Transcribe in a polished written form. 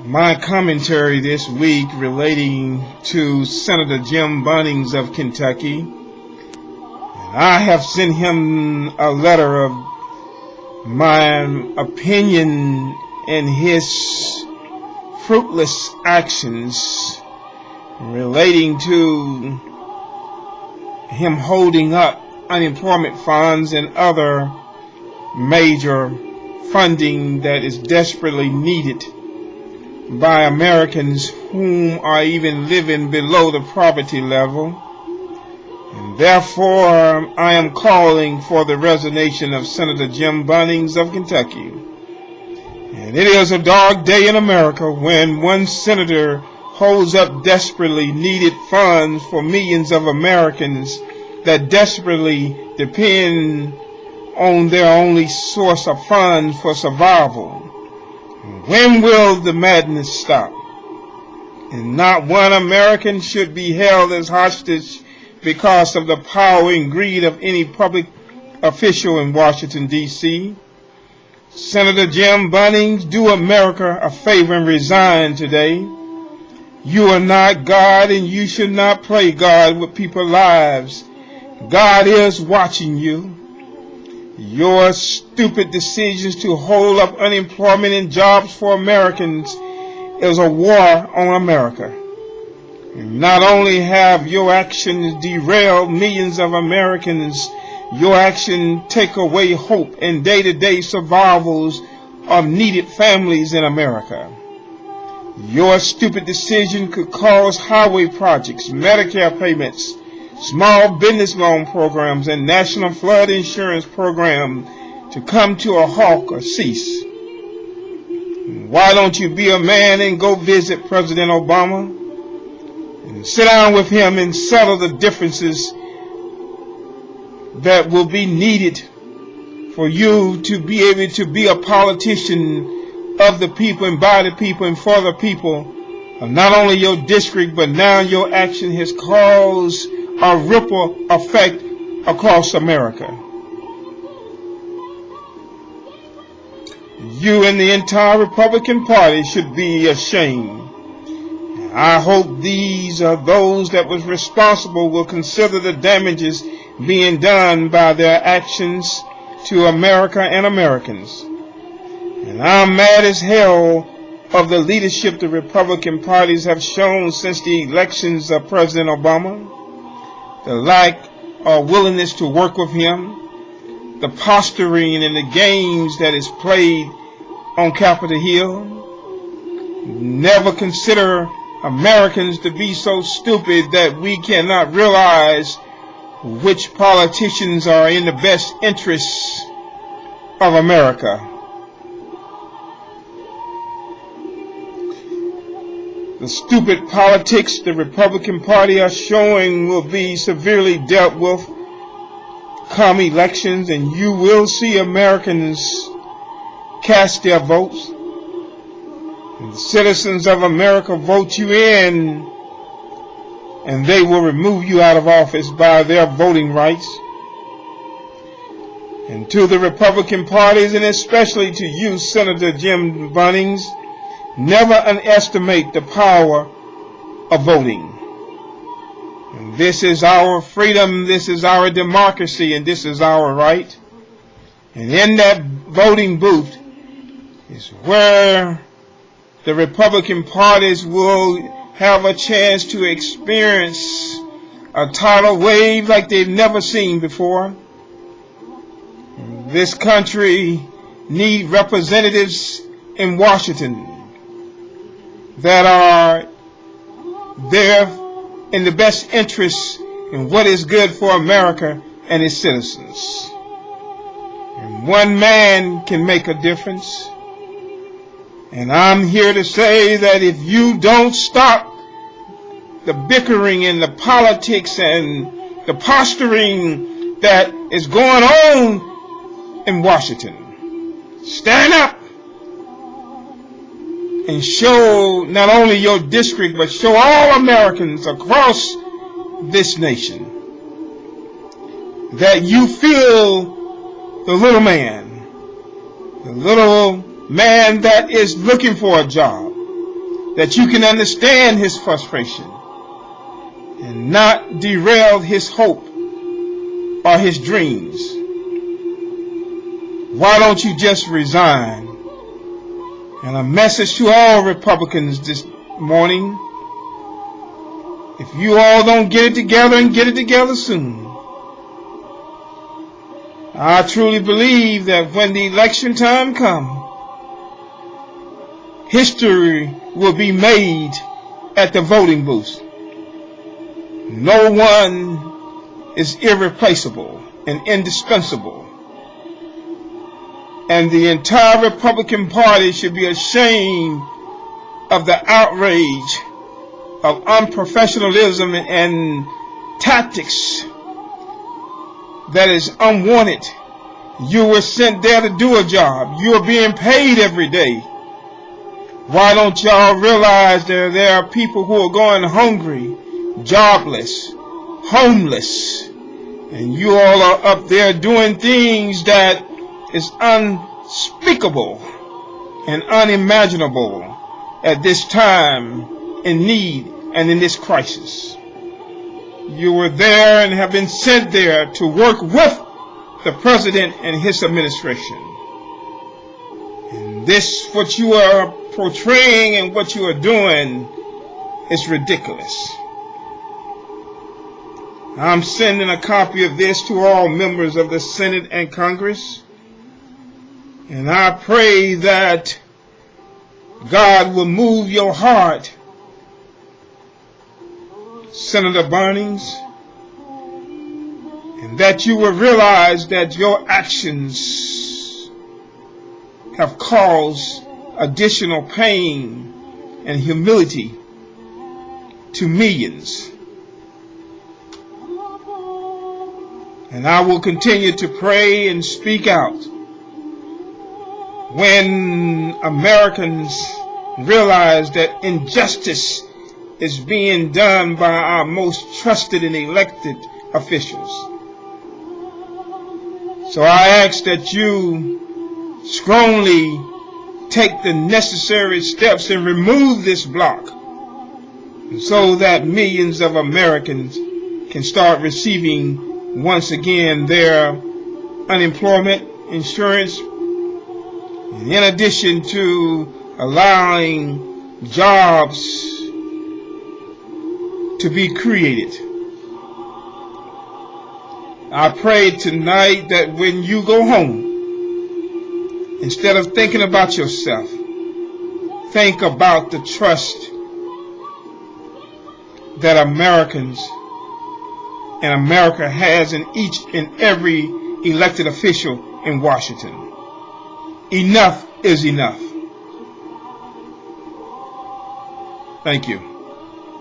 My commentary this week relating to Senator Jim Bunning of Kentucky. I have sent him a letter of my opinion in his fruitless actions relating to him holding up unemployment funds and other major funding that is desperately needed by Americans whom are even living below the poverty level. And therefore, I am calling for the resignation of Senator Jim Bunning of Kentucky. And it is a dark day in America when one senator holds up desperately needed funds for millions of Americans that desperately depend on their only source of funds for survival. When will the madness stop? And not one American should be held as hostage because of the power and greed of any public official in Washington, D.C. Senator Jim Bunning, do America a favor and resign today. You are not God, and you should not play God with people's lives. God is watching you. Your stupid decisions to hold up unemployment and jobs for Americans is a war on America. And not only have your actions derailed millions of Americans, your actions take away hope and day-to-day survivals of needed families in America. Your stupid decision could cause highway projects, Medicare payments, small business loan programs, and national flood insurance program to come to a halt or cease. Why don't you be a man and go visit President Obama and sit down with him and settle the differences that will be needed for you to be able to be a politician of the people and by the people and for the people of not only your district, but now your action has caused a ripple effect across America. You and the entire Republican Party should be ashamed. I hope these are those that was responsible will consider the damages being done by their actions to America and Americans. And I'm mad as hell of the leadership the Republican parties have shown since the elections of President Obama. The lack of willingness to work with him, the posturing and the games that is played on Capitol Hill. Never consider Americans to be so stupid that we cannot realize which politicians are in the best interests of America. The stupid politics the Republican Party are showing will be severely dealt with come elections, and you will see Americans cast their votes. And the citizens of America vote you in, and they will remove you out of office by their voting rights. And to the Republican parties, and especially to you, Senator Jim Bunning, never underestimate the power of voting. And this is our freedom, this is our democracy, and this is our right. And in that voting booth is where the Republican parties will have a chance to experience a tidal wave like they've never seen before. This country needs representatives in Washington that are there in the best interests in what is good for America and its citizens. And one man can make a difference. And I'm here to say that if you don't stop the bickering and the politics and the posturing that is going on in Washington, stand up and show not only your district, but show all Americans across this nation that you feel the little man, the little man that is looking for a job, that you can understand his frustration and not derail his hope or his dreams. Why don't you just resign? And a message to all Republicans this morning: if you all don't get it together and get it together soon, I truly believe that when the election time comes, history will be made at the voting booth. No one is irreplaceable and indispensable. And the entire Republican Party should be ashamed of the outrage of unprofessionalism and tactics that is unwanted. You were sent there to do a job. You are being paid every day. Why don't y'all realize there are people who are going hungry, jobless, homeless, and you all are up there doing things that is unspeakable and unimaginable at this time in need and in this crisis. You were there and have been sent there to work with the president and his administration. And this, what you are portraying and what you are doing, is ridiculous. I'm sending a copy of this to all members of the Senate and Congress. And I pray that God will move your heart, Senator Bunning, and that you will realize that your actions have caused additional pain and humility to millions. And I will continue to pray and speak out when Americans realize that injustice is being done by our most trusted and elected officials. So I ask that you strongly take the necessary steps and remove this block so that millions of Americans can start receiving once again their unemployment insurance, and in addition to allowing jobs to be created. I pray tonight that when you go home, instead of thinking about yourself, think about the trust that Americans and America has in each and every elected official in Washington. Enough is enough. Thank you.